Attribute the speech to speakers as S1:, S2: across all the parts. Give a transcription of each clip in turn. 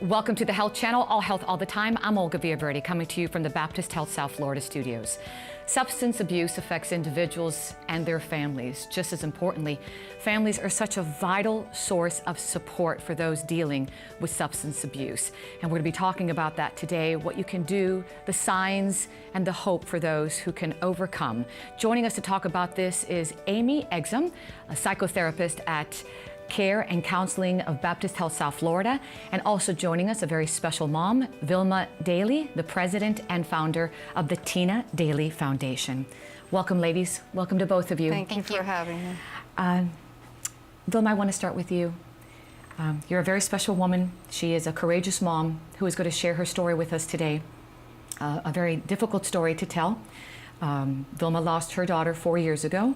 S1: Welcome to the Health Channel, All Health All the Time. I'm Olga Villaverde, coming to you from the Baptist Health South Florida studios. Substance abuse affects individuals and their families. Just as importantly, families are such a vital source of support for those dealing with substance abuse. And we're going to be talking about that today, what you can do, the signs, and the hope for those who can overcome. Joining us to talk about this is Amy Exum, a psychotherapist at Care and Counseling of Baptist Health South Florida, and also joining us, a very special mom, Vilma Dailey, the president and founder of the Tina Dailey Foundation. Welcome, ladies. Welcome to both of you.
S2: Thank you for having me.
S1: Vilma, I want to start with you. You're a very special woman. She is a courageous mom who is going to share her story with us today. A very difficult story to tell. Vilma lost her daughter 4 years ago.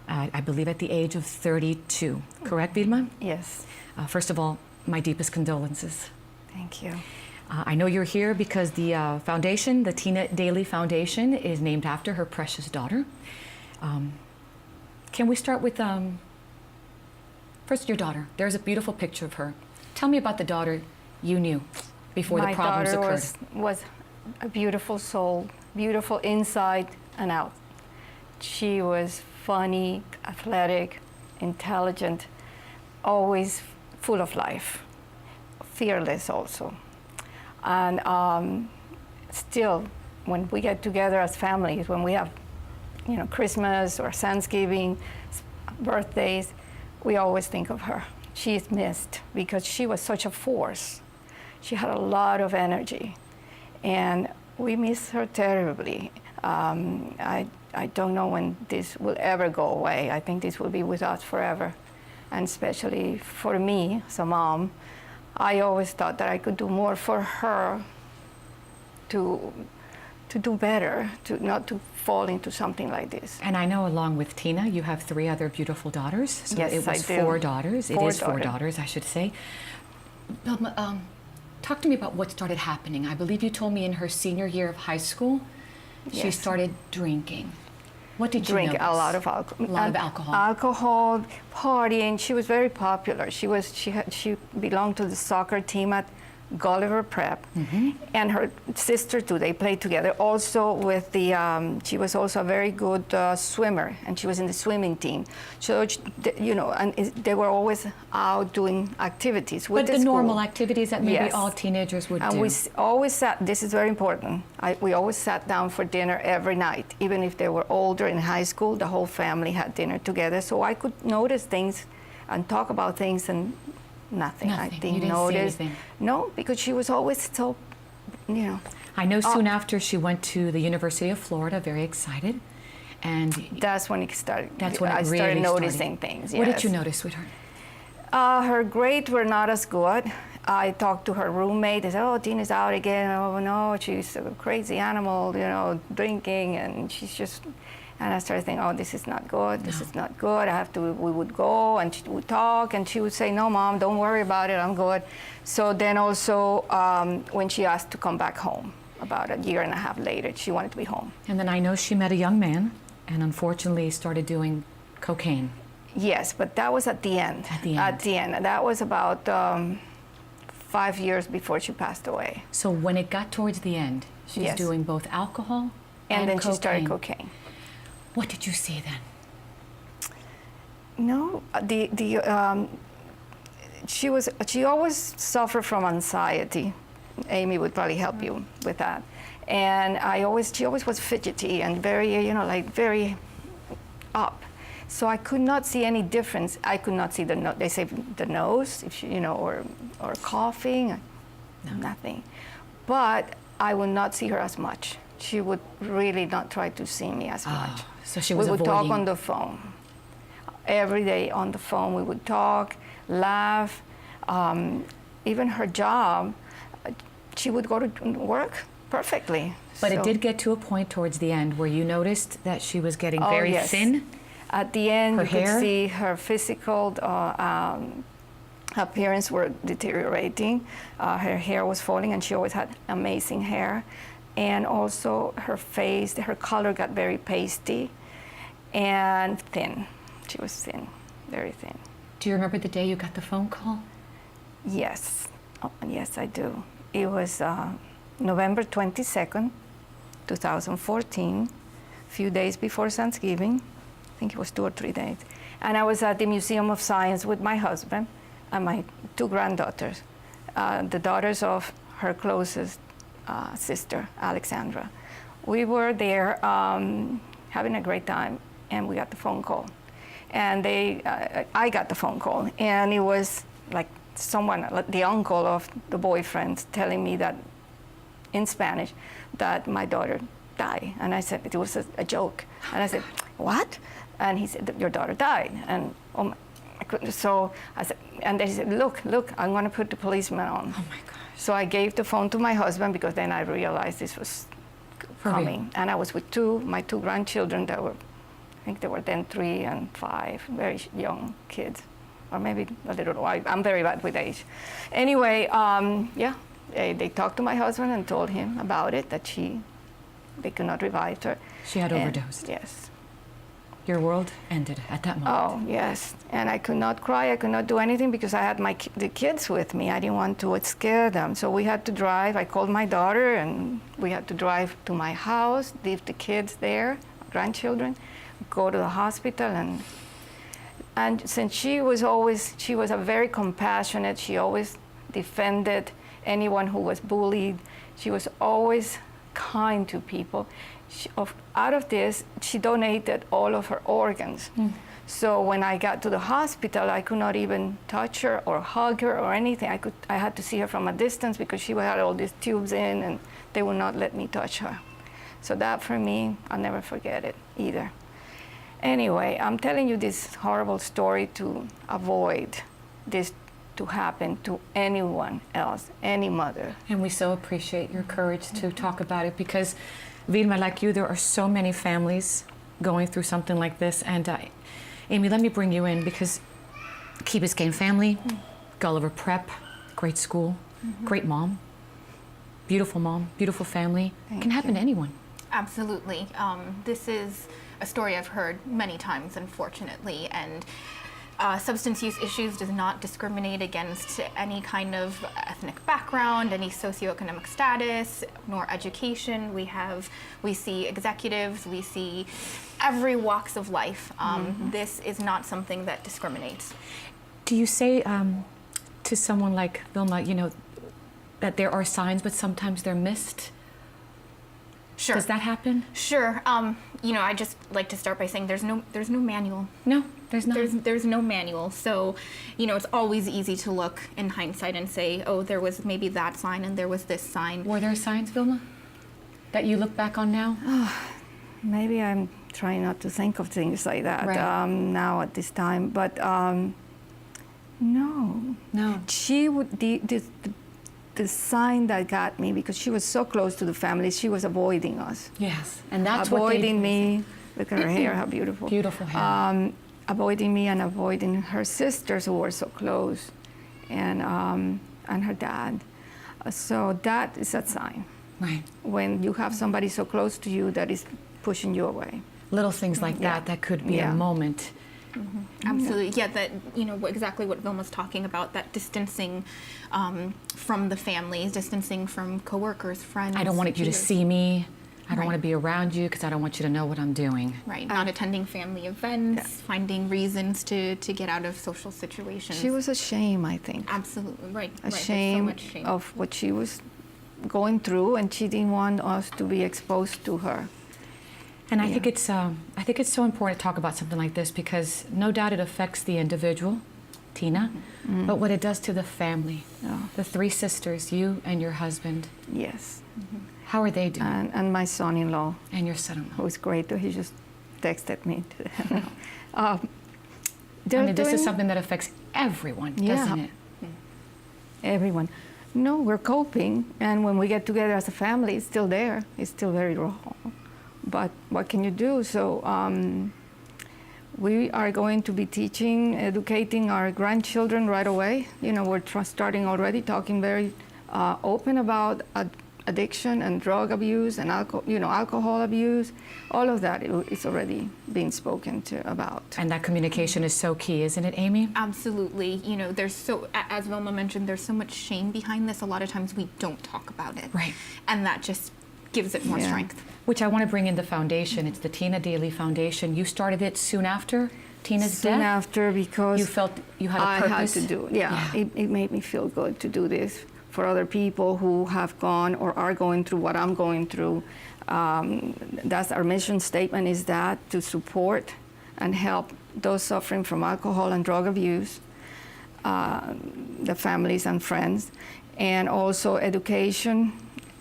S1: I believe at the age of 32. Correct, Vilma?
S2: Yes.
S1: First of all, my deepest condolences.
S2: Thank you.
S1: I know you're here because the foundation, the Tina Dailey Foundation, is named after her precious daughter. Can we start with, first, your daughter? There's a beautiful picture of her. Tell me about the daughter you knew before the problems occurred.
S2: My daughter was a beautiful soul, beautiful inside and out. She was funny, athletic, intelligent, always full of life, fearless also. And still, when we get together as families, when we have, Christmas or Thanksgiving, birthdays, we always think of her. She is missed because she was such a force. She had a lot of energy, and we miss her terribly. I don't know when this will ever go away. I think this will be with us forever. And especially for me, as a mom, I always thought that I could do more for her to do better, not to fall into something like this.
S1: And I know along with Tina, you have 3 other beautiful daughters. So
S2: yes,
S1: it was
S2: I do.
S1: 4 daughters. It is 4 daughters, I should say. Talk to me about what started happening. I believe you told me in her senior year of high school, she
S2: Yes.
S1: started drinking. What did you
S2: Drink
S1: notice?
S2: a lot of alcohol.
S1: A lot of alcohol.
S2: Alcohol, partying. She was very popular. She belonged to the soccer team at Gulliver Prep, and her sister too. They played together. Also with the, she was also a very good swimmer, and she was in the swimming team. So and they were always out doing activities with
S1: But the normal activities that maybe
S2: Yes.
S1: all teenagers would
S2: and
S1: do.
S2: we always sat. This is very important. We always sat down for dinner every night, even if they were older in high school. The whole family had dinner together, so I could notice things and talk about things and. Nothing. I
S1: You
S2: didn't
S1: didn't
S2: notice.
S1: see anything.
S2: No, because she was always so,
S1: I know soon after she went to the University of Florida, very excited, and
S2: That's when it started.
S1: that's when it
S2: I
S1: really
S2: started
S1: started.
S2: noticing things.
S1: What did
S2: yes.
S1: you notice, sweetheart?
S2: Her grades were not as good. I talked to her roommate. They said, "Oh, Tina's out again. Oh no, she's a crazy animal, drinking, and she's just." And I started thinking, "Oh, this is not good. This is not good. We would go and she would talk, and she would say, "No, Mom, don't worry about it. I'm good." So then also, when she asked to come back home, about a year and a half later, she wanted to be home.
S1: And then I know she met a young man and unfortunately started doing cocaine.
S2: Yes, but that was at the end.
S1: At the end.
S2: At the end. That was about 5 years before she passed away.
S1: So when it got towards the end, she was
S2: Yes.
S1: doing both alcohol
S2: And then
S1: cocaine.
S2: she started cocaine.
S1: What did you see then?
S2: No, she always suffered from anxiety. Amy would probably help you with that. And she always was fidgety and very, very up. So I could not see any difference. I could not see they say the nose, if she, or coughing, nothing. But I would not see her as much. She would really not try to see me as much.
S1: So she was
S2: We would talk
S1: avoiding.
S2: on the phone. Every day on the phone, we would talk, laugh. Even her job, she would go to work perfectly.
S1: But it
S2: So-
S1: did get to a point towards the end where you noticed that she was getting
S2: Oh,
S1: very
S2: yes.
S1: thin.
S2: At the end,
S1: Her
S2: you
S1: hair?
S2: could see her physical appearance were deteriorating. Her hair was falling, and she always had amazing hair. And also her face, her color got very pasty and thin. She was thin, very thin.
S1: Do you remember the day you got the phone call?
S2: Yes. Oh, yes, I do. It was November 22nd, 2014, a few days before Thanksgiving. I think it was 2 or 3 days. And I was at the Museum of Science with my husband and my 2 granddaughters, the daughters of her closest sister, Alexandra. We were there having a great time, and we got the phone call. And I got the phone call, and it was like someone, the uncle of the boyfriend, telling me that, in Spanish, that my daughter died. And I said, it was a joke. And I said, what? And he said, your daughter died. And oh my, I couldn't. So I said, and they said, look, I'm going to put the policeman on.
S1: Oh my gosh.
S2: So I gave the phone to my husband, because then I realized this was coming. And I was with my two grandchildren that were, I think they were then 3 and 5, very young kids, or maybe a little. I'm very bad with age. Anyway, yeah, they talked to my husband and told him about it, that they could not revive her.
S1: She had overdosed.
S2: Yes.
S1: Your world ended at that moment.
S2: Oh, yes. And I could not cry, I could not do anything, because I had the kids with me. I didn't want to scare them. So we had to drive. I called my daughter, and we had to drive to my house, leave the kids there, grandchildren, go to the hospital. And since she was a very compassionate, she always defended anyone who was bullied. She was always kind to people. Out of this, she donated all of her organs. So when I got to the hospital, I could not even touch her or hug her or anything. I had to see her from a distance, because she had all these tubes in, and they would not let me touch her. So that, for me, I'll never forget it either. Anyway, I'm telling you this horrible story to avoid this to happen to anyone else, any mother.
S1: And we so appreciate your courage to talk about it, because Vilma, like you, there are so many families going through something like this. And Amy, let me bring you in, because Key Biscayne family, Gulliver Prep, great school, great mom, beautiful family.
S2: Thank
S1: Can happen
S2: you.
S1: to anyone.
S3: Absolutely. This is a story I've heard many times, unfortunately, and substance use issues does not discriminate against any kind of ethnic background, any socioeconomic status, nor education. We see executives, we see every walks of life. This is not something that discriminates.
S1: Do you say to someone like Vilma, that there are signs, but sometimes they're missed?
S3: Sure.
S1: Does that happen?
S3: Sure. I just like to start by saying there's no manual.
S1: No, there's not.
S3: There's no manual. So, it's always easy to look in hindsight and say, oh, there was maybe that sign and there was this sign.
S1: Were there signs, Vilma, that you look back on now?
S2: Maybe I'm trying not to think of things like that now at this time, but no. She would the sign that got me, because she was so close to the family, she was avoiding us.
S1: Yes, and that's
S2: avoiding me. Look at her hair, how beautiful.
S1: Beautiful hair.
S2: Avoiding me and avoiding her sisters, who were so close, and her dad. So that is a sign.
S1: Right.
S2: When you have somebody so close to you that is pushing you away.
S1: Little things like that could be a moment.
S3: Absolutely, yeah. That exactly what Vilma's talking about. That distancing from the families, distancing from coworkers, friends.
S1: I don't want you to see me. I don't want to be around you, because I don't want you to know what I'm doing.
S3: Right. Not attending family events, finding reasons to get out of social situations.
S2: She was ashamed, I think.
S3: Absolutely right.
S2: Ashamed
S3: so much shame
S2: of what she was going through, and she didn't want us to be exposed to her.
S1: And I think it's so important to talk about something like this, because no doubt it affects the individual, Tina, but what it does to the family, the 3 sisters, you and your husband.
S2: Yes.
S1: How are they doing?
S2: And my son-in-law.
S1: And your son-in-law.
S2: Who is great. He just texted me.
S1: This is something that affects everyone, doesn't it?
S2: Everyone. No, we're coping, and when we get together as a family, it's still there. It's still very raw. But what can you do? So we are going to be educating our grandchildren right away. We're starting already talking very open about addiction and drug abuse and alcohol abuse, all of that is already being spoken to about.
S1: And that communication is so key, isn't it, Amy?
S3: Absolutely. You know, as Vilma mentioned, there's so much shame behind this. A lot of times we don't talk about it.
S1: Right.
S3: And that just gives it more strength.
S1: Which I want to bring in the foundation. It's the Tina Dailey Foundation. You started it soon after Tina's death?
S2: Soon after, because
S1: you felt you had a purpose?
S2: I had to do it. Yeah. It made me feel good to do this for other people who have gone or are going through what I'm going through. That's our mission statement, is that to support and help those suffering from alcohol and drug abuse, the families and friends, and also education,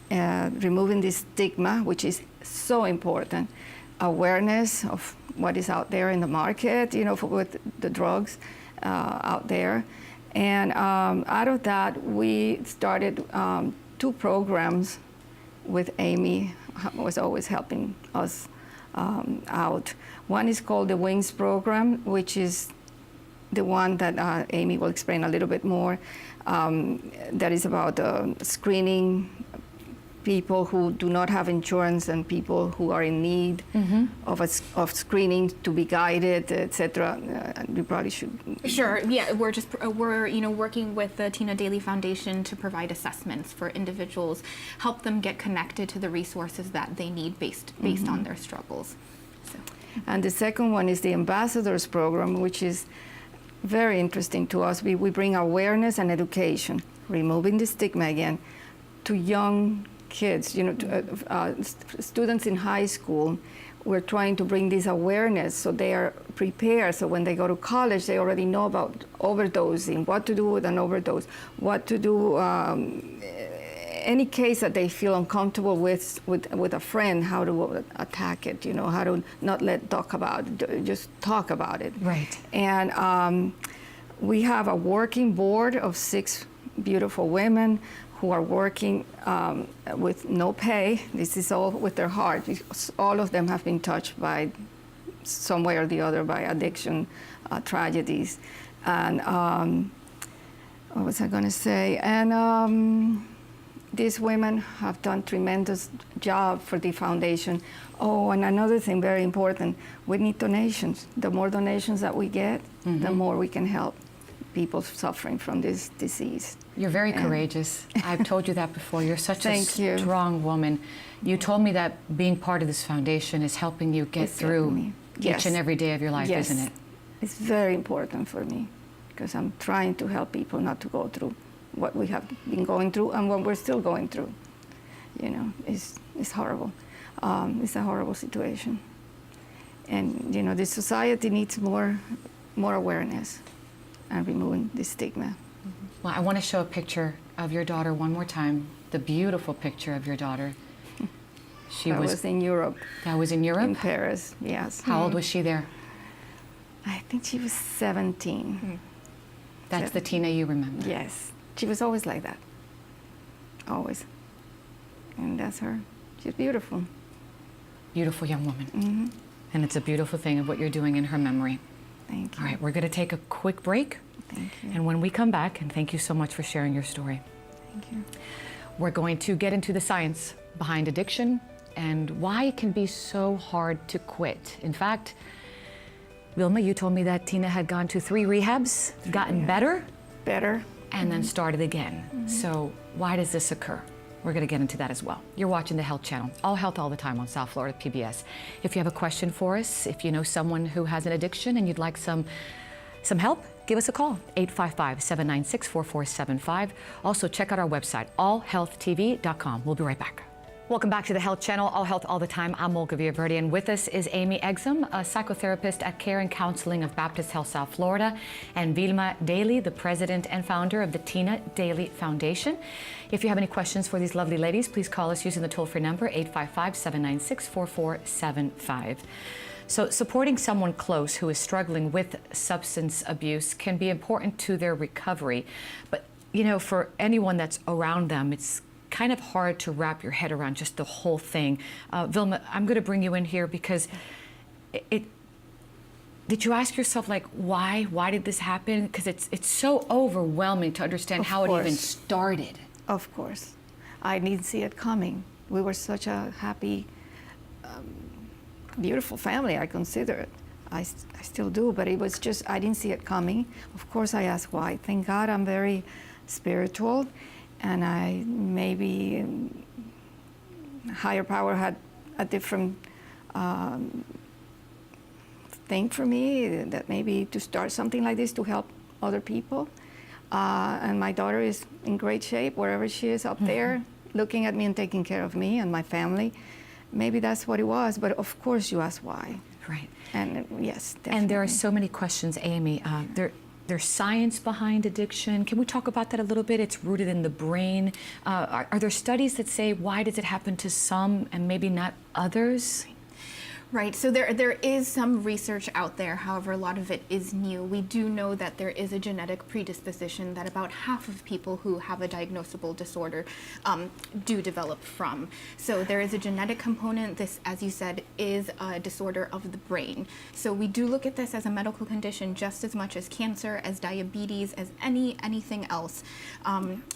S2: removing the stigma, which is so important, awareness of what is out there in the market, with the drugs out there. And out of that, we started 2 programs with Amy, who was always helping us out. One is called the WINGS program, which is the one that Amy will explain a little bit more. That is about screening people who do not have insurance and people who are in need of screening to be guided, etc. We probably should.
S3: Sure. Yeah, we're working with the Tina Dailey Foundation to provide assessments for individuals, help them get connected to the resources that they need based on their struggles. So.
S2: And the second one is the Ambassadors program, which is very interesting to us. We bring awareness and education, removing the stigma again, to young kids, students in high school. We're trying to bring this awareness so they are prepared, so when they go to college they already know about overdosing, what to do with an overdose, what to do, any case that they feel uncomfortable with a friend, how to attack it, how to not talk about it, just talk about it.
S1: Right.
S2: And we have a working board of 6 beautiful women who are working with no pay. This is all with their heart. All of them have been touched by some way or the other by addiction tragedies. And what was I going to say? And these women have done tremendous job for the foundation. Oh, and another thing very important, we need donations. The more donations that we get, the more we can help people suffering from this disease.
S1: You're very courageous. I've told you that before. You're such a
S2: you.
S1: strong woman. You told me that being part of this foundation is helping you get through each and every day of your life, isn't it?
S2: It's very important for me because I'm trying to help people not to go through what we have been going through and what we're still going through. It's horrible. It's a horrible situation. And, this society needs more awareness and removing the stigma.
S1: Well, I want to show a picture of your daughter one more time, the beautiful picture of your daughter.
S2: That was in Europe.
S1: That was in Europe?
S2: In Paris, yes.
S1: How old was she there?
S2: I think she was 17.
S1: That's the Tina you remember?
S2: Yes. She was always like that. Always. And that's her. She's beautiful.
S1: Beautiful young woman. And it's a beautiful thing of what you're doing in her memory.
S2: Thank you.
S1: All right, we're going to take a quick break.
S2: Thank you.
S1: And when we come back, and thank you so much for sharing your story.
S2: Thank you.
S1: We're going to get into the science behind addiction and why it can be so hard to quit. In fact, Vilma, you told me that Tina had gone to 3 rehabs, gotten better, and then started again. So why does this occur? We're going to get into that as well. You're watching the Health Channel, all health all the time on South Florida PBS. If you have a question for us, if you know someone who has an addiction and you'd like some help, give us a call, 855-796-4475. Also, check out our website, allhealthtv.com. We'll be right back. Welcome back to the Health Channel, All Health All the Time. I'm Olga Villaverde, and with us is Amy Exum, a psychotherapist at Care and Counseling of Baptist Health South Florida, and Vilma Dailey, the president and founder of the Tina Dailey Foundation. If you have any questions for these lovely ladies, please call us using the toll-free number, 855-796-4475. So supporting someone close who is struggling with substance abuse can be important to their recovery. But, for anyone that's around them, it's kind of hard to wrap your head around just the whole thing. Vilma, I'm going to bring you in here because did you ask yourself, why? Why did this happen? Because it's so overwhelming to understand how it even started.
S2: Of course. I didn't see it coming. We were such a happy, beautiful family, I consider it. I still do, but it was just, I didn't see it coming. Of course, I asked why. Thank God I'm very spiritual, and I maybe higher power had a different thing for me, that maybe to start something like this to help other people. And my daughter is in great shape wherever she is up there, looking at me and taking care of me and my family. Maybe that's what it was, but of course you ask why.
S1: Right.
S2: And yes, definitely.
S1: And there are so many questions, Amy. There's science behind addiction. Can we talk about that a little bit? It's rooted in the brain. Are there studies that say why does it happen to some and maybe not others?
S3: Right, so there is some research out there, however, a lot of it is new. We do know that there is a genetic predisposition that about half of people who have a diagnosable disorder do develop from. So there is a genetic component. This, as you said, is a disorder of the brain. So we do look at this as a medical condition just as much as cancer, as diabetes, as anything else.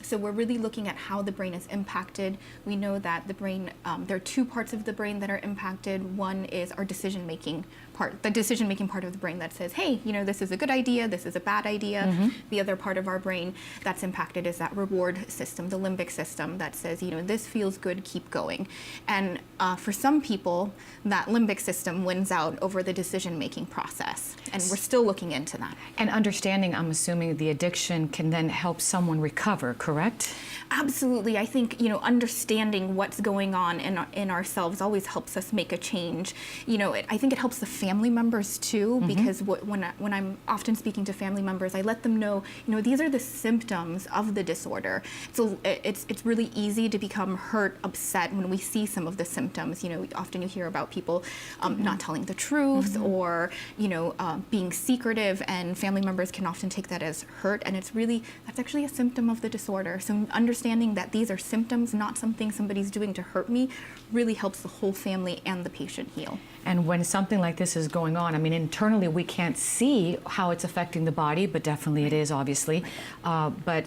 S3: So we're really looking at how the brain is impacted. We know that the brain, there are two parts of the brain that are impacted. One is our decision-making part, the decision-making part of the brain that says, hey, you know, this is a good idea, this is a bad idea. The other part of our brain that's impacted is that reward system, the limbic system that says, you know, this feels good, keep going. And for some people, that limbic system wins out over the decision-making process. And we're still looking into that.
S1: And understanding, I'm assuming, the addiction can then help someone recover, correct?
S3: Absolutely. I think, you know, understanding what's going on in ourselves always helps us make a change. You know, I think it helps the family members too, because when I'm often speaking to family members, I let them know, you know, these are the symptoms of the disorder. So it's really easy to become hurt, upset when we see some of the symptoms. You know, often you hear about people not telling the truth or, you know, being secretive, and family members can often take that as hurt, and that's actually a symptom of the disorder. So understanding that these are symptoms, not something somebody's doing to hurt me, really helps the whole family and the patient heal.
S1: And when something like this is going on, I mean, internally we can't see how it's affecting the body, but definitely it is, obviously. But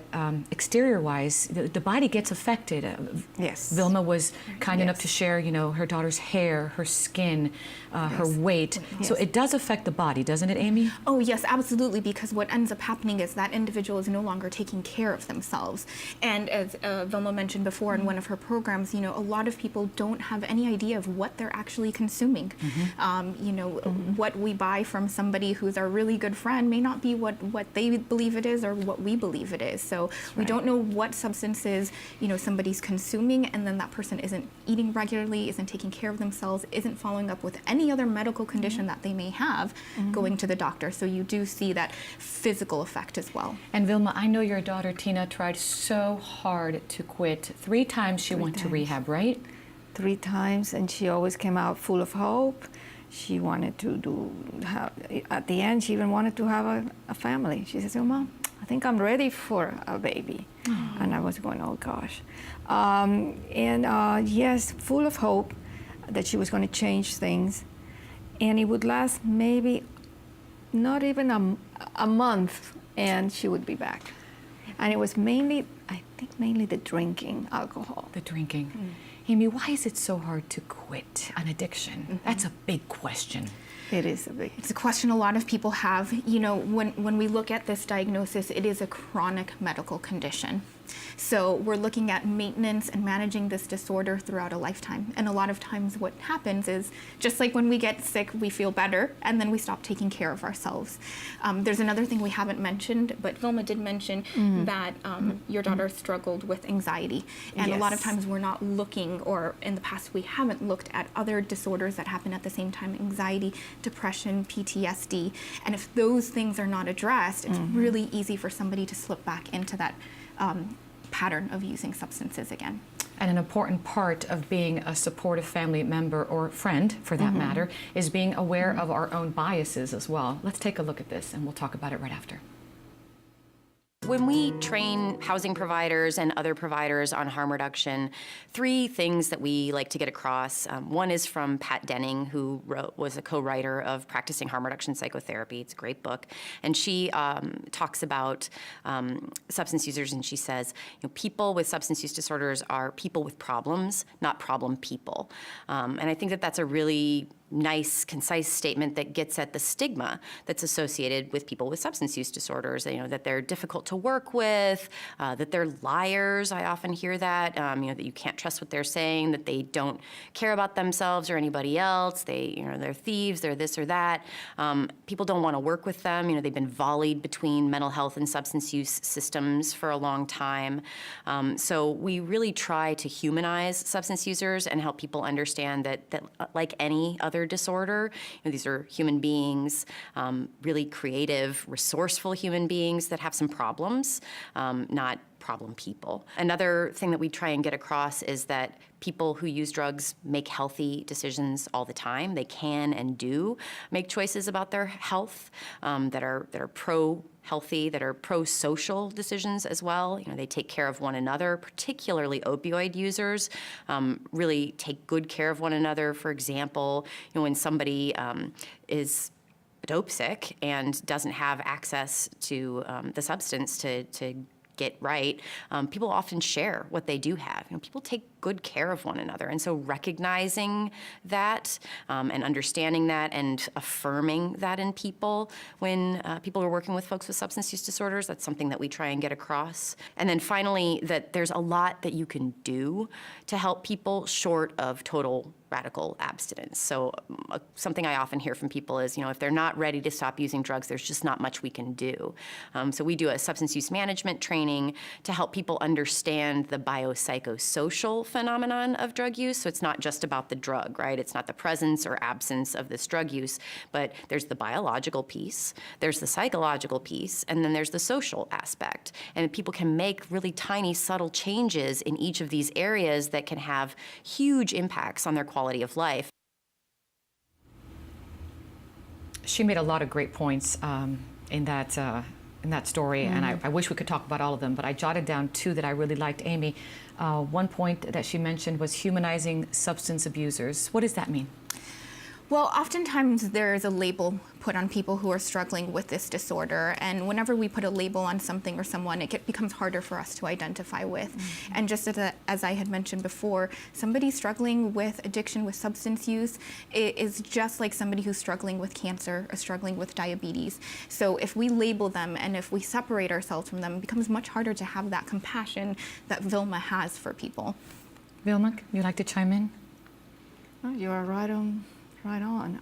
S1: exterior-wise, the body gets affected.
S2: Yes.
S1: Vilma was kind enough to share, you know, her daughter's hair, her skin, her weight. So it does affect the body, doesn't it, Amy?
S3: Oh, yes, absolutely, because what ends up happening is that individual is no longer taking care of themselves. And as Vilma mentioned before in one of her programs, you know, a lot of people don't have any idea of what they're actually consuming. You know, what we buy from somebody who's our really good friend may not be what they believe it is or what we believe it is. So we don't know what substances, you know, somebody's consuming, and then that person isn't eating regularly, isn't taking care of themselves, isn't following up with any other medical condition that they may have, going to the doctor. So you do see that physical effect as well.
S1: And Vilma, I know your daughter Tina tried so hard to quit. 3 times she went to rehab, right?
S2: 3 times, and she always came out full of hope. She wanted to at the end, she even wanted to have a family. She says, oh, Mom, I think I'm ready for a baby. And I was going, oh gosh. Yes, full of hope that she was going to change things. And it would last maybe not even a month, and she would be back. And it was mainly, I think mainly the drinking alcohol.
S1: The drinking. Amy, why is it so hard to quit an addiction? That's a big question.
S2: It is a big.
S3: It's a question a lot of people have. You know, when we look at this diagnosis, it is a chronic medical condition. So we're looking at maintenance and managing this disorder throughout a lifetime. And a lot of times what happens is, just like when we get sick, we feel better, and then we stop taking care of ourselves. There's another thing we haven't mentioned, but Vilma did mention that your daughter struggled with anxiety. And a lot of times we're not looking, or in the past we haven't looked at other disorders that happen at the same time: anxiety, depression, PTSD. And if those things are not addressed, it's really easy for somebody to slip back into that pattern of using substances again.
S1: And an important part of being a supportive family member or friend, for that matter, is being aware of our own biases as well. Let's take a look at this, and we'll talk about it right after.
S4: When we train housing providers and other providers on harm reduction, 3 things that we like to get across. One is from Pat Denning, who was a co-writer of Practicing Harm Reduction Psychotherapy. It's a great book. And she talks about substance users, and she says, people with substance use disorders are people with problems, not problem people. And I think that that's a really nice, concise statement that gets at the stigma that's associated with people with substance use disorders. That they're difficult to work with, that they're liars. I often hear that. That you can't trust what they're saying, that they don't care about themselves or anybody else. They're thieves. They're this or that. People don't want to work with them. They've been volleyed between mental health and substance use systems for a long time. So we really try to humanize substance users and help people understand that like any other disorder, these are human beings, really creative, resourceful human beings that have some problems, not problem people. Another thing that we try and get across is that people who use drugs make healthy decisions all the time. They can and do make choices about their health that are pro-healthy, that are pro-social decisions as well. They take care of one another, particularly opioid users, really take good care of one another. For example, when somebody is dope sick and doesn't have access to the substance to get right, people often share what they do have. People take good care of one another. And so recognizing that and understanding that and affirming that in people when people are working with folks with substance use disorders, that's something that we try and get across. And then finally, that there's a lot that you can do to help people short of total radical abstinence. So something I often hear from people is, if they're not ready to stop using drugs, there's just not much we can do. So we do a substance use management training to help people understand the biopsychosocial phenomenon of drug use. So it's not just about the drug, right? It's not the presence or absence of this drug use, but there's the biological piece, there's the psychological piece, and then there's the social aspect. And people can make really tiny, subtle changes in each of these areas that can have huge impacts on their quality of life.
S1: She made a lot of great points in that story, and I wish we could talk about all of them, but I jotted down 2 that I really liked. Amy, one point that she mentioned was humanizing substance abusers. What does that mean?
S3: Well, oftentimes there is a label put on people who are struggling with this disorder, and whenever we put a label on something or someone, it becomes harder for us to identify with. Mm-hmm. And just as I had mentioned before, somebody struggling with addiction, with substance use, is just like somebody who's struggling with cancer or struggling with diabetes. So if we label them and if we separate ourselves from them, it becomes much harder to have that compassion that Vilma has for people.
S1: Vilma, you'd like to chime in?
S2: Oh, you are right on. Right on.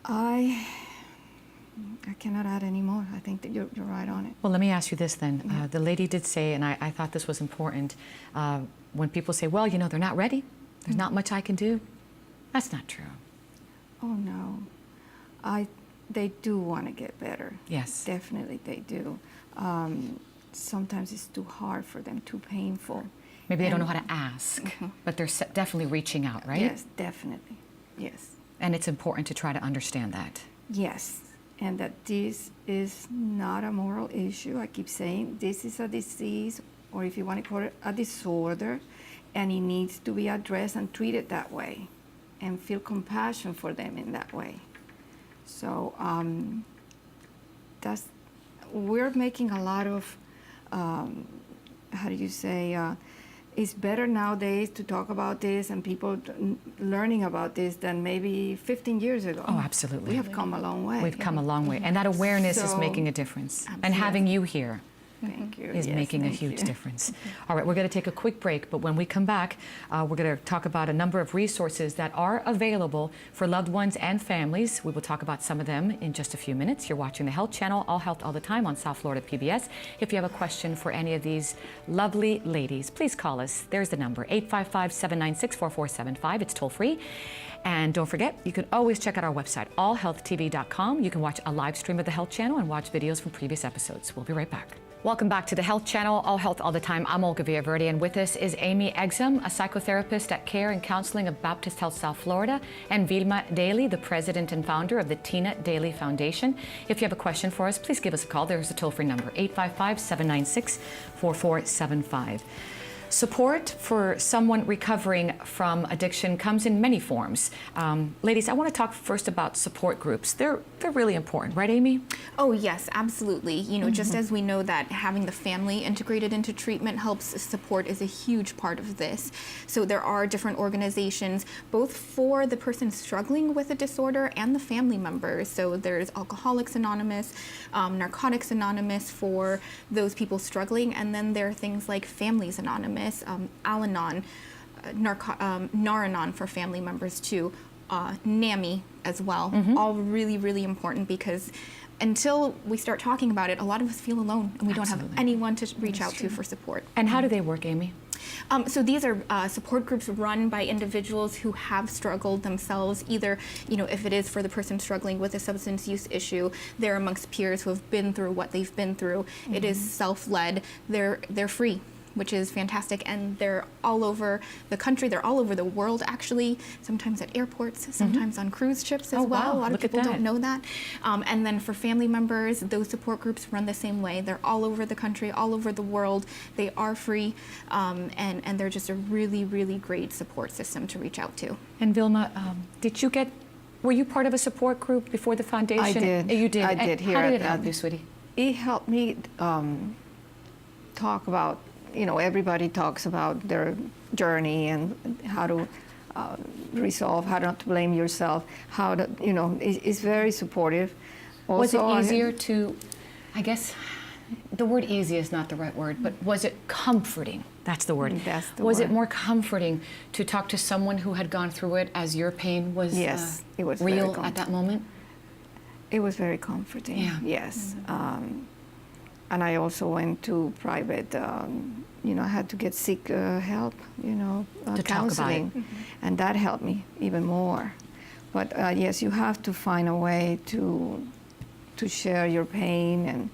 S2: I cannot add any more. I think that you're right on it.
S1: Well, let me ask you this then. The lady did say, and I thought this was important, when people say, well, they're not ready, there's not much I can do. That's not true.
S2: Oh, no. They do want to get better.
S1: Yes.
S2: Definitely they do. Sometimes it's too hard for them, too painful.
S1: Maybe they don't know how to ask, but they're definitely reaching out, right?
S2: Yes, definitely. Yes.
S1: And it's important to try to understand that.
S2: Yes, and that this is not a moral issue. I keep saying this is a disease, or if you want to call it a disorder, and it needs to be addressed and treated that way, and feel compassion for them in that way. So we're making a lot of, how do you say, it's better nowadays to talk about this and people learning about this than maybe 15 years ago.
S1: Oh, absolutely.
S2: We have come a long way.
S1: We've come a long way. And that awareness is making a difference.
S2: Absolutely.
S1: And having you here
S2: Thank you.
S1: is making a huge difference. All right, we're going to take a quick break, but when we come back, we're going to talk about a number of resources that are available for loved ones and families. We will talk about some of them in just a few minutes. You're watching the Health Channel, All Health All the Time on South Florida PBS. If you have a question for any of these lovely ladies, please call us. There's the number, 855-796-4475. It's toll free. And don't forget, you can always check out our website, allhealthtv.com. You can watch a live stream of the Health Channel and watch videos from previous episodes. We'll be right back. Welcome back to the Health Channel, All Health All the Time. I'm Olga Villaverde, and with us is Amy Exum, a psychotherapist at Care and Counseling of Baptist Health South Florida, and Vilma Dailey, the president and founder of the Tina Dailey Foundation. If you have a question for us, please give us a call. There's a toll-free number, 855-796-4475. Support for someone recovering from addiction comes in many forms. Ladies, I want to talk first about support groups. They're really important, right, Amy?
S3: Oh, yes, absolutely. You know, just as we know that having the family integrated into treatment helps, support is a huge part of this. So there are different organizations, both for the person struggling with a disorder and the family members. So there's Alcoholics Anonymous, Narcotics Anonymous for those people struggling, and then there are things like Families Anonymous, Al-Anon, Nar-Anon for family members too, NAMI as well. All really, really important, because until we start talking about it, a lot of us feel alone and we don't have anyone to reach out to for support.
S1: And how do they work, Amy?
S3: So these are support groups run by individuals who have struggled themselves, either, you know, if it is for the person struggling with a substance use issue, they're amongst peers who have been through what they've been through. It is self-led. They're free, which is fantastic, and they're all over the country. They're all over the world, actually, sometimes at airports, sometimes on cruise ships as well.
S1: Wow.
S3: A lot of
S1: Look at
S3: people
S1: that.
S3: don't know that. And then for family members, those support groups run the same way. They're all over the country, all over the world. They are free, and they're just a really, really great support system to reach out to.
S1: And Vilma, were you part of a support group before the foundation?
S2: I did.
S1: You did?
S2: I
S1: And
S2: did. Here
S1: how did it
S2: at-
S1: help you, sweetie?
S2: It helped me talk about, you know, everybody talks about their journey and how to resolve, how not to blame yourself, how to, you know, it's very supportive.
S1: Was it
S2: Also,
S1: easier to, I guess, the word easy is not the right word, but was it comforting? That's the word.
S2: That's the
S1: Was it
S2: word.
S1: more comforting to talk to someone who had gone through it as your pain was
S2: Yes, it was very
S1: real at that moment?
S2: It was very comforting.
S1: Yeah.
S2: Yes. And I also went to private, you know, I had to get seek help, you know,
S1: To talk about it.
S2: counseling. And that helped me even more. But yes, you have to find a way to share your pain and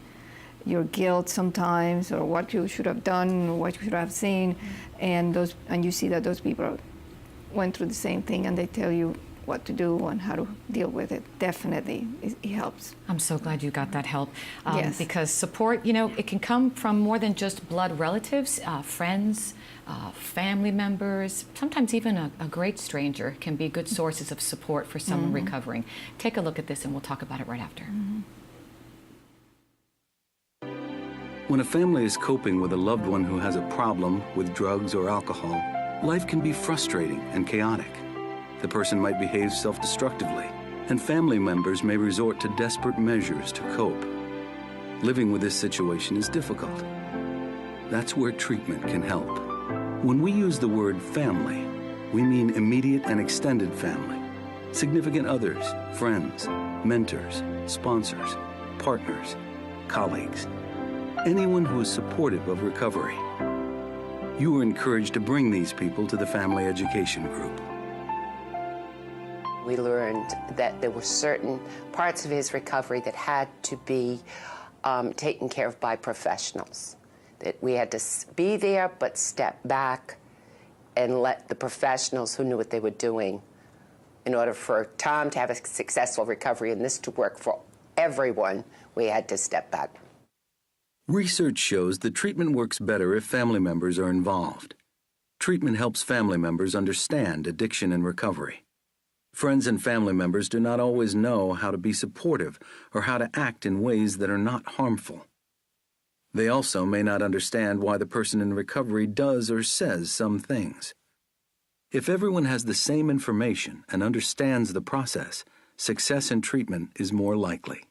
S2: your guilt sometimes, or what you should have done, or what you should have seen. And you see that those people went through the same thing, and they tell you what to do and how to deal with it. Definitely, it helps.
S1: I'm so glad you got that help.
S2: Yes.
S1: Because support, you know, it can come from more than just blood relatives, friends, family members, sometimes even a great stranger can be good sources of support for someone recovering. Take a look at this and we'll talk about it right after.
S5: When a family is coping with a loved one who has a problem with drugs or alcohol, life can be frustrating and chaotic. The person might behave self-destructively, and family members may resort to desperate measures to cope. Living with this situation is difficult. That's where treatment can help. When we use the word family, we mean immediate and extended family, significant others, friends, mentors, sponsors, partners, colleagues, anyone who is supportive of recovery. You are encouraged to bring these people to the Family Education Group.
S6: We learned that there were certain parts of his recovery that had to be taken care of by professionals. That we had to be there, but step back and let the professionals who knew what they were doing, in order for Tom to have a successful recovery and this to work for everyone, we had to step back.
S5: Research shows that treatment works better if family members are involved. Treatment helps family members understand addiction and recovery. Friends and family members do not always know how to be supportive or how to act in ways that are not harmful. They also may not understand why the person in recovery does or says some things. If everyone has the same information and understands the process, success in treatment is more likely.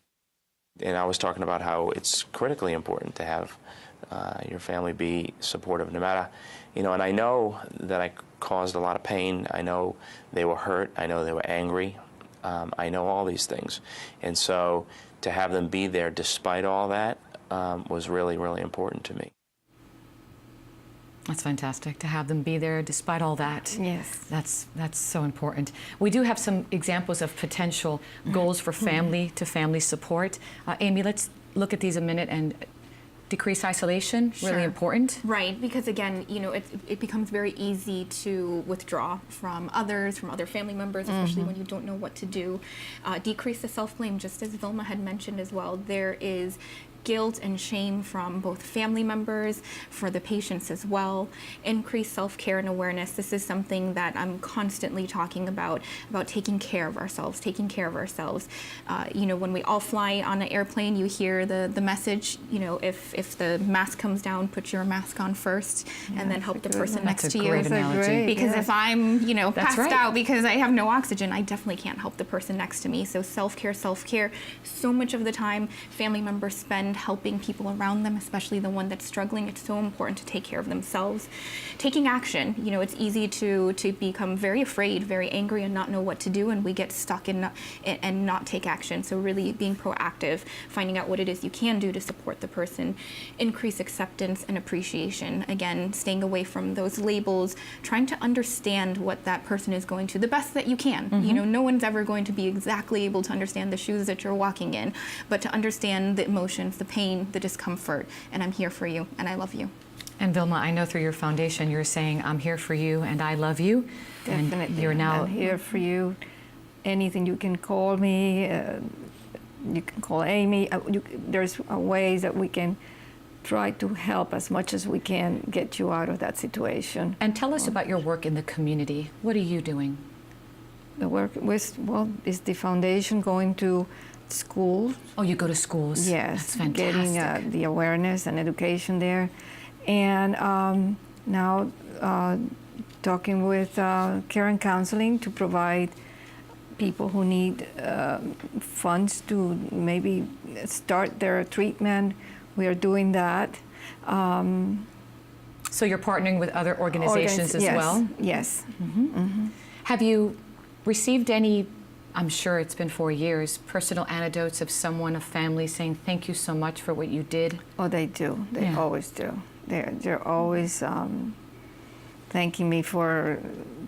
S7: And I was talking about how it's critically important to have your family be supportive, no matter, you know, and I know that I caused a lot of pain. I know they were hurt. I know they were angry. I know all these things. And so to have them be there despite all that was really, really important to me.
S1: That's fantastic to have them be there despite all that.
S2: Yes.
S1: That's so important. We do have some examples of potential goals for family to family support. Amy, let's look at these a minute and decrease isolation, really
S3: Sure.
S1: important.
S3: Right, because again, it becomes very easy to withdraw from others, from other family members, especially when you don't know what to do. Decrease the self-blame, just as Vilma had mentioned as well. There is guilt and shame from both family members, for the patients as well. Increase self-care and awareness. This is something that I'm constantly talking about taking care of ourselves, when we all fly on an airplane, you hear the message, if the mask comes down, put your mask on first, and then help the person next to you.
S1: That's a great analogy.
S3: Because if I'm,
S1: That's
S3: passed
S1: right.
S3: out because I have no oxygen, I definitely can't help the person next to me. So self-care. So much of the time, family members spend helping people around them, especially the one that's struggling. It's so important to take care of themselves. Taking action. It's easy to become very afraid, very angry, and not know what to do, and we get stuck and not take action. So really being proactive, finding out what it is you can do to support the person. Increase acceptance and appreciation. Again, staying away from those labels, trying to understand what that person is going to the best that you can. No one's ever going to be exactly able to understand the shoes that you're walking in, but to understand the emotions, the pain, the discomfort, and I'm here for you, and I love you.
S1: And Vilma, I know through your foundation you're saying, I'm here for you and I love you.
S2: Definitely.
S1: And you're now
S2: I'm here for you. Anything you can call me, you can call Amy. There's ways that we can try to help as much as we can get you out of that situation.
S1: And tell us about your work in the community. What are you doing?
S2: The work is the foundation going to schools.
S1: Oh, you go to schools.
S2: Yes,
S1: That's fantastic.
S2: getting the awareness and education there. And now talking with care and counseling to provide people who need funds to maybe start their treatment. We are doing that.
S1: So you're partnering with other organizations as
S2: yes,
S1: well?
S2: Yes.
S1: Have you received any, I'm sure it's been 4 years, personal anecdotes of someone, a family saying thank you so much for what you did?
S2: Oh, they do. They
S1: Yeah.
S2: always do. They're always thanking me for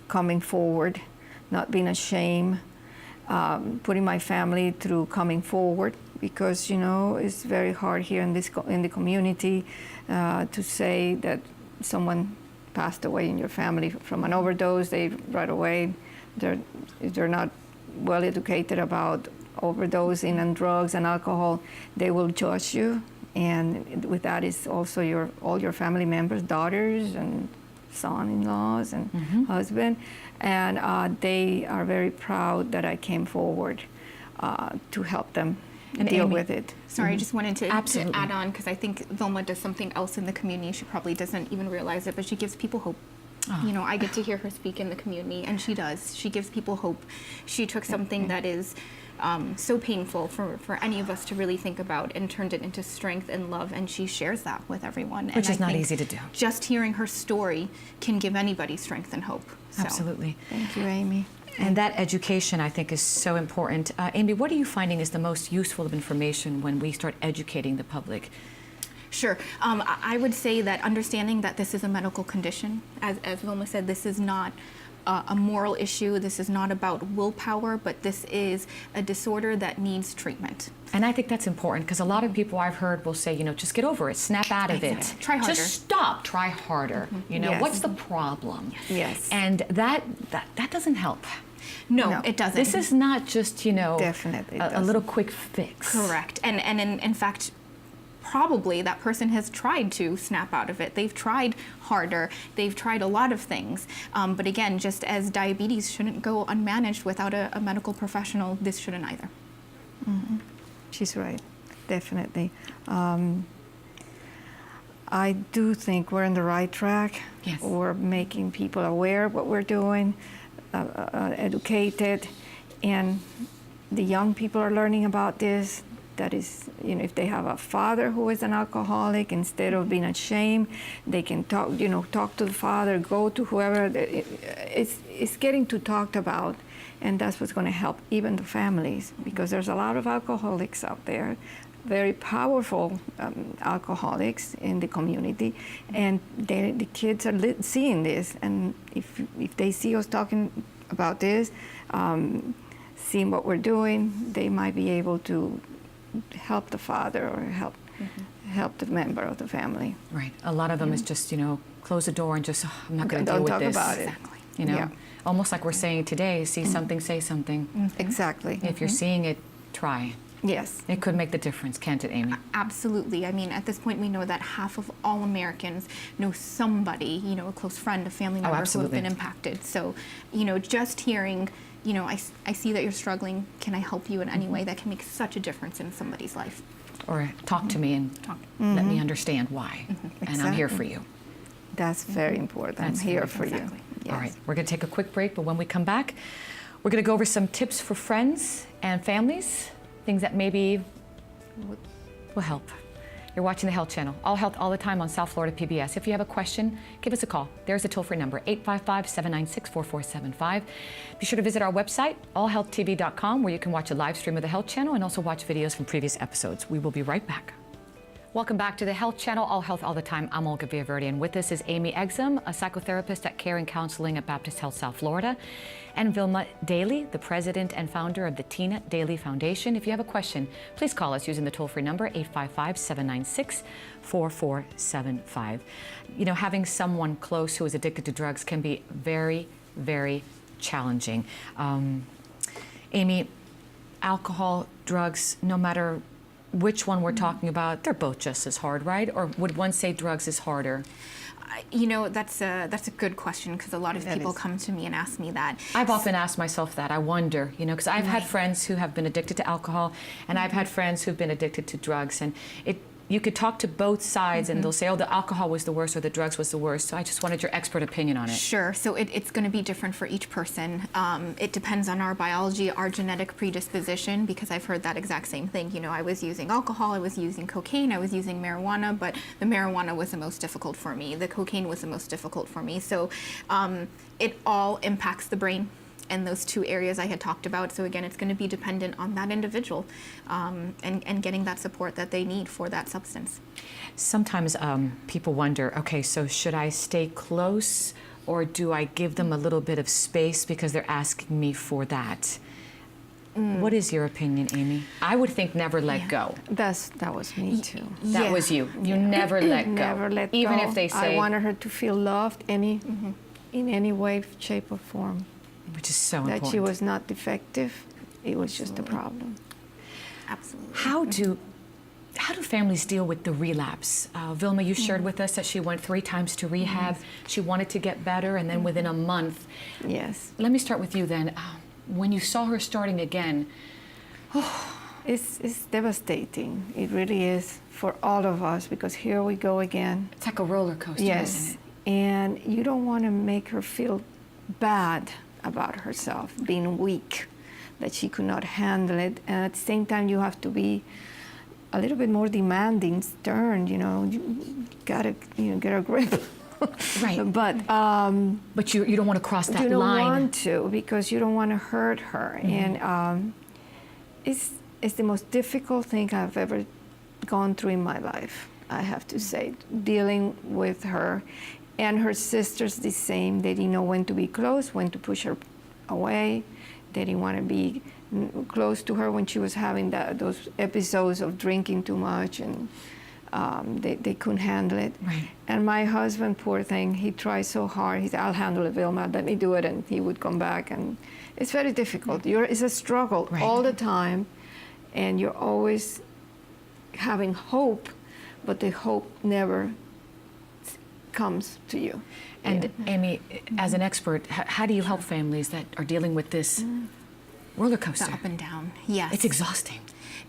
S2: coming forward, not being ashamed, putting my family through coming forward, because it's very hard here in the community to say that someone passed away in your family from an overdose. They right away they're not well educated about overdosing and drugs and alcohol. They will judge you, and with that is also all your family members, daughters and son-in-laws and husband, and they are very proud that I came forward to help them
S3: And
S2: deal
S3: Amy,
S2: with it.
S3: Sorry, I just wanted to
S1: Absolutely.
S3: add on, because I think Vilma does something else in the community. She probably doesn't even realize it, but she gives people hope. I get to hear her speak in the community, and she does. She gives people hope. She took something that is so painful for any of us to really think about and turned it into strength and love, and she shares that with everyone.
S1: Which
S3: and
S1: is
S3: I
S1: not
S3: think
S1: easy to do.
S3: Just hearing her story can give anybody strength and hope. So.
S1: Absolutely.
S2: Thank you, Amy.
S1: And that education, I think, is so important. Amy, what are you finding is the most useful of information when we start educating the public?
S3: Sure. I would say that understanding that this is a medical condition, as Vilma said, this is not a moral issue. This is not about willpower, but this is a disorder that needs treatment.
S1: And I think that's important, because a lot of people I've heard will say, just get over it, snap out of it.
S3: Try harder.
S1: Just stop, try harder.
S2: Yes.
S1: What's the problem?
S2: Yes.
S1: And that doesn't help.
S3: No, it doesn't.
S1: This is not just,
S2: Definitely
S1: a little quick fix.
S3: Correct. And in fact, probably that person has tried to snap out of it. They've tried harder. They've tried a lot of things. But again, just as diabetes shouldn't go unmanaged without a medical professional, this shouldn't either.
S2: She's right, definitely. I do think we're on the right track.
S1: Yes.
S2: We're making people aware of what we're doing, educated, and the young people are learning about this. That is, if they have a father who is an alcoholic, instead of being ashamed, they can talk to the father, go to whoever. It's getting to talked about, and that's what's going to help even the families, because there's a lot of alcoholics out there, very powerful alcoholics in the community, and the kids are seeing this, and if they see us talking about this, seeing what we're doing, they might be able to help the father or help the member of the family.
S1: Right. A lot of them is just, close the door and just, "Oh, I'm not going to deal with
S2: Don't
S1: this."
S2: talk about it.
S3: Exactly.
S2: Yeah.
S1: Almost like we're saying today, see something, say something.
S2: Exactly.
S1: If you're seeing it, try.
S2: Yes.
S1: It could make the difference, can't it, Amy?
S3: Absolutely. I mean, at this point, we know that half of all Americans know somebody, a close friend, a family member who have
S1: absolutely.
S3: been impacted. So, just hearing, I see that you're struggling. Can I help you in any way? That can make such a difference in somebody's life.
S1: Or talk to me and let me understand why. And I'm here for you.
S2: That's very important.
S1: That's
S2: I'm here
S1: very
S2: for
S3: exactly.
S2: you. Yes.
S1: All right, we're going to take a quick break, but when we come back, we're going to go over some tips for friends and families, things that maybe will help. You're watching the Health Channel, all health all the time on South Florida PBS. If you have a question, give us a call. There's a toll-free number, 855-796-4475. Be sure to visit our website, allhealthtv.com, where you can watch a live stream of the Health Channel and also watch videos from previous episodes. We will be right back. Welcome back to the Health Channel, all health all the time. I'm Olga Villaverde, and with us is Amy Exum, a psychotherapist at Care and Counseling at Baptist Health South Florida, and Vilma Dailey, the president and founder of the Tina Dailey Foundation. If you have a question, please call us using the toll-free number, 855-796-4475. Having someone close who is addicted to drugs can be very, very challenging. Amy, alcohol, drugs, no matter which one we're talking about, they're both just as hard, right? Or would one say drugs is harder?
S3: That's a good question, because a lot of people come to me and ask me that.
S1: I've often asked myself that. I wonder, because I've had friends who have been addicted to alcohol, and I've had friends who've been addicted to drugs, and you could talk to both sides and they'll say, oh, the alcohol was the worst or the drugs was the worst. So I just wanted your expert opinion on it.
S3: Sure. So it's going to be different for each person. It depends on our biology, our genetic predisposition, because I've heard that exact same thing. I was using alcohol, I was using cocaine, I was using marijuana, but the marijuana was the most difficult for me. The cocaine was the most difficult for me. So it all impacts the brain and those two areas I had talked about. So again, it's going to be dependent on that individual and getting that support that they need for that substance.
S1: Sometimes people wonder, okay, so should I stay close or do I give them a little bit of space because they're asking me for that? What is your opinion, Amy? I would think never let go.
S2: That was me too.
S1: That was you. You never let go.
S2: Never let go.
S1: Even if they say...
S2: I wanted her to feel loved in any way, shape, or form.
S1: Which is so important.
S2: That she was not defective. It was just a problem.
S3: Absolutely.
S1: How do families deal with the relapse? Vilma, you shared with us that she went 3 times to rehab. She wanted to get better, and then within a month.
S2: Yes.
S1: Let me start with you then. When you saw her starting again,
S2: It's devastating. It really is for all of us, because here we go again.
S1: it's like a roller coaster,
S2: Yes.
S1: isn't it?
S2: And you don't want to make her feel bad about herself, being weak, that she could not handle it. And at the same time, you have to be a little bit more demanding, stern, you gotta, get a grip.
S1: Right.
S2: But
S1: you don't want to cross that
S2: you don't
S1: line.
S2: want to, because you don't want to hurt her. And it's the most difficult thing I've ever gone through in my life, I have to say, dealing with her. And her sisters the same. They didn't know when to be close, when to push her away. They didn't want to be close to her when she was having those episodes of drinking too much, and they couldn't handle it.
S1: Right.
S2: And my husband, poor thing, he tried so hard. He said, I'll handle it, Vilma, let me do it. And he would come back, and it's very difficult. It's a struggle all the time, and you're always having hope, but the hope never comes to you.
S1: And Amy, as an expert, how do you help families that are dealing with this roller coaster?
S3: The up and down, yes.
S1: It's exhausting.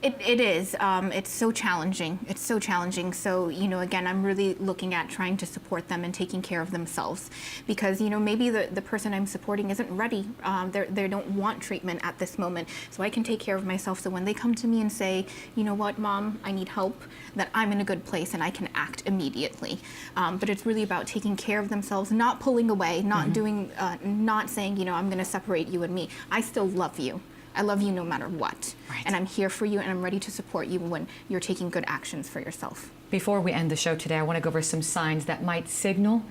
S3: It is. It's so challenging. It's so challenging. So, again, I'm really looking at trying to support them and taking care of themselves, because, maybe the person I'm supporting isn't ready. They don't want treatment at this moment. So I can take care of myself. So when they come to me and say, you know what, Mom, I need help, that I'm in a good place and I can act immediately. But it's really about taking care of themselves, not pulling away, not doing, not saying, I'm going to separate you and me. I still love you. I love you no matter what.
S1: Right.
S3: And I'm here for you, and I'm ready to support you when you're taking good actions for yourself.
S1: Before we end the show today, I want to go over some signs that might signal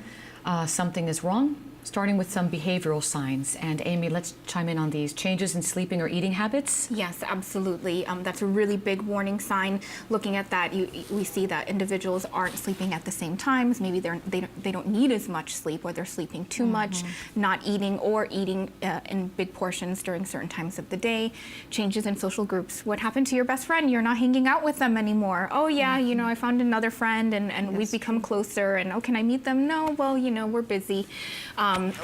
S1: something is wrong, starting with some behavioral signs. And Amy, let's chime in on these. Changes in sleeping or eating habits?
S3: Yes, absolutely. That's a really big warning sign. Looking at that, we see that individuals aren't sleeping at the same times. Maybe they don't need as much sleep, or they're sleeping too much, not eating, or eating in big portions during certain times of the day. Changes in social groups. What happened to your best friend? You're not hanging out with them anymore. Oh yeah, you know, I found another friend, and we've become closer. And oh, can I meet them? No, well, you know, we're busy.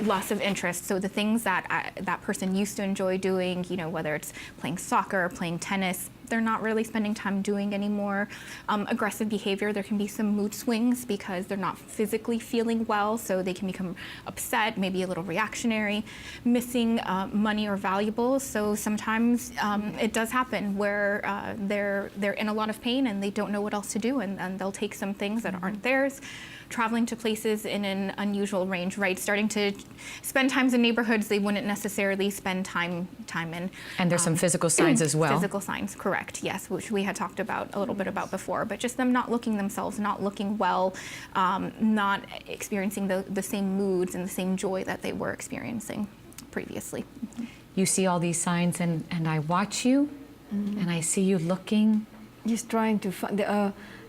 S3: Loss of interest. So the things that that person used to enjoy doing, you know, whether it's playing soccer, playing tennis, they're not really spending time doing anymore. Aggressive behavior, there can be some mood swings because they're not physically feeling well, so they can become upset, maybe a little reactionary. Missing money or valuables, so sometimes it does happen where they're in a lot of pain and they don't know what else to do, and they'll take some things that aren't theirs. Traveling to places in an unusual range, right? Starting to spend times in neighborhoods they wouldn't necessarily spend time in.
S1: And there's some physical signs as well.
S3: Physical signs, correct, yes, which we had talked about a little bit about before, but just them not looking themselves, not looking well, not experiencing the same moods and the same joy that they were experiencing previously.
S1: You see all these signs, and I watch you, and I see you looking.
S2: Just trying to find,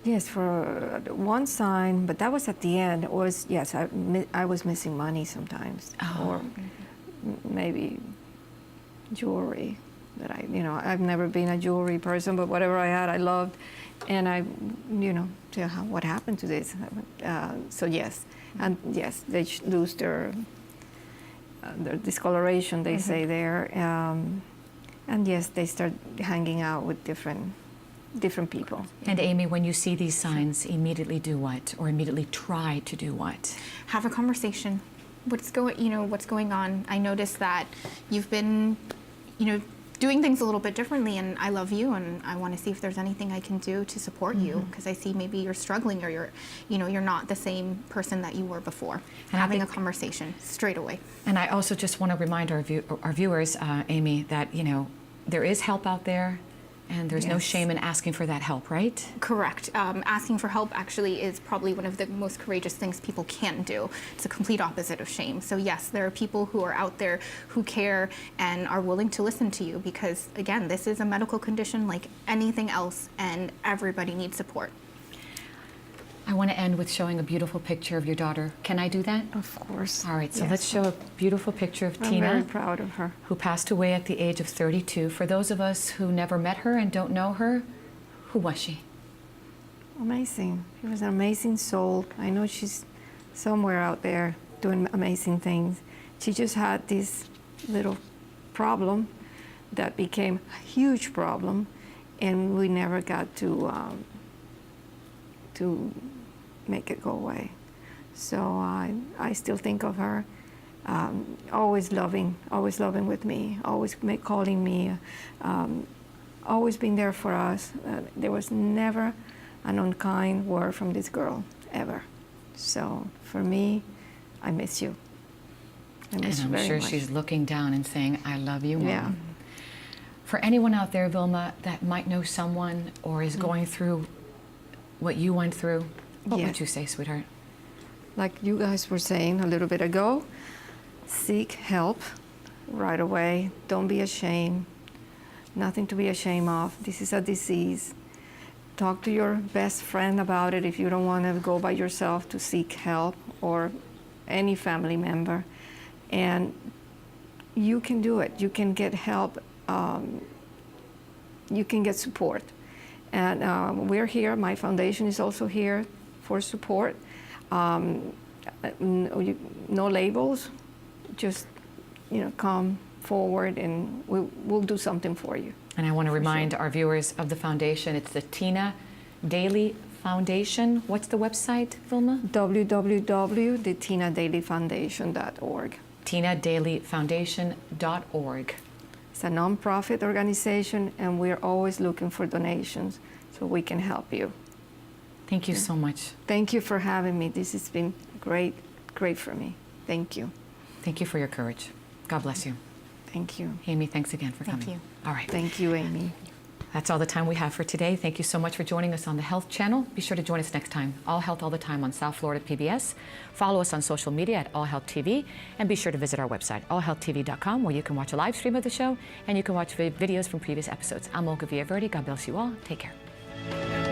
S2: yes, for one sign, but that was at the end. It was, yes, I was missing money sometimes, or maybe jewelry that I've never been a jewelry person, but whatever I had, I loved. And I, what happened to this? So yes, and yes, they lose their discoloration, they say there. And yes, they start hanging out with different people.
S1: And Amy, when you see these signs, immediately do what? Or immediately try to do what?
S3: Have a conversation. What's going on? I noticed that you've been, doing things a little bit differently, and I love you, and I want to see if there's anything I can do to support you, because I see maybe you're struggling, or you're not the same person that you were before. And having a conversation straight away. And
S1: I also just want to remind our viewers, Amy, that there is help out there. And there's no shame in asking for that help, right?
S3: Correct. Asking for help actually is probably one of the most courageous things people can do. It's a complete opposite of shame. So yes, there are people who are out there who care and are willing to listen to you, because again, this is a medical condition like anything else, and everybody needs support.
S1: I want to end with showing a beautiful picture of your daughter. Can I do that?
S2: Of course.
S1: All right, so let's show a beautiful picture of Tina.
S2: I'm very proud of her.
S1: Who passed away at the age of 32. For those of us who never met her and don't know her, who was she?
S2: Amazing. She was an amazing soul. I know she's somewhere out there doing amazing things. She just had this little problem that became a huge problem, and we never got to make it go away. So I still think of her, always loving with me, always calling me, always being there for us. There was never an unkind word from this girl, ever. So for me, I miss you. I miss you very much.
S1: And I'm sure she's looking down and saying, I love you, Mom.
S2: Yeah.
S1: For anyone out there, Vilma, that might know someone or is going through what you went through, what would you say, sweetheart?
S2: Like you guys were saying a little bit ago, seek help right away. Don't be ashamed. Nothing to be ashamed of. This is a disease. Talk to your best friend about it if you don't want to go by yourself to seek help, or any family member. And you can do it. You can get help. You can get support. And we're here. My foundation is also here for support. No labels. Just come forward, and we'll do something for you.
S1: And I want to remind our viewers of the foundation. It's the Tina Dailey Foundation. What's the website, Vilma?
S2: www.thetinadaileyfoundation.org.
S1: TinaDaileyFoundation.org.
S2: It's a nonprofit organization, and we're always looking for donations so we can help you.
S1: Thank you so much.
S2: Thank you for having me. This has been great for me. Thank you.
S1: Thank you for your courage. God bless you.
S2: Thank you.
S1: Amy, thanks again for coming.
S3: Thank you.
S1: All right.
S2: Thank you, Amy.
S1: That's all the time we have for today. Thank you so much for joining us on the Health Channel. Be sure to join us next time. All Health All the Time on South Florida PBS. Follow us on social media at All Health TV, and be sure to visit our website, allhealthtv.com, where you can watch a live stream of the show and you can watch videos from previous episodes. I'm Olga Villaverde. God bless you all. Take care.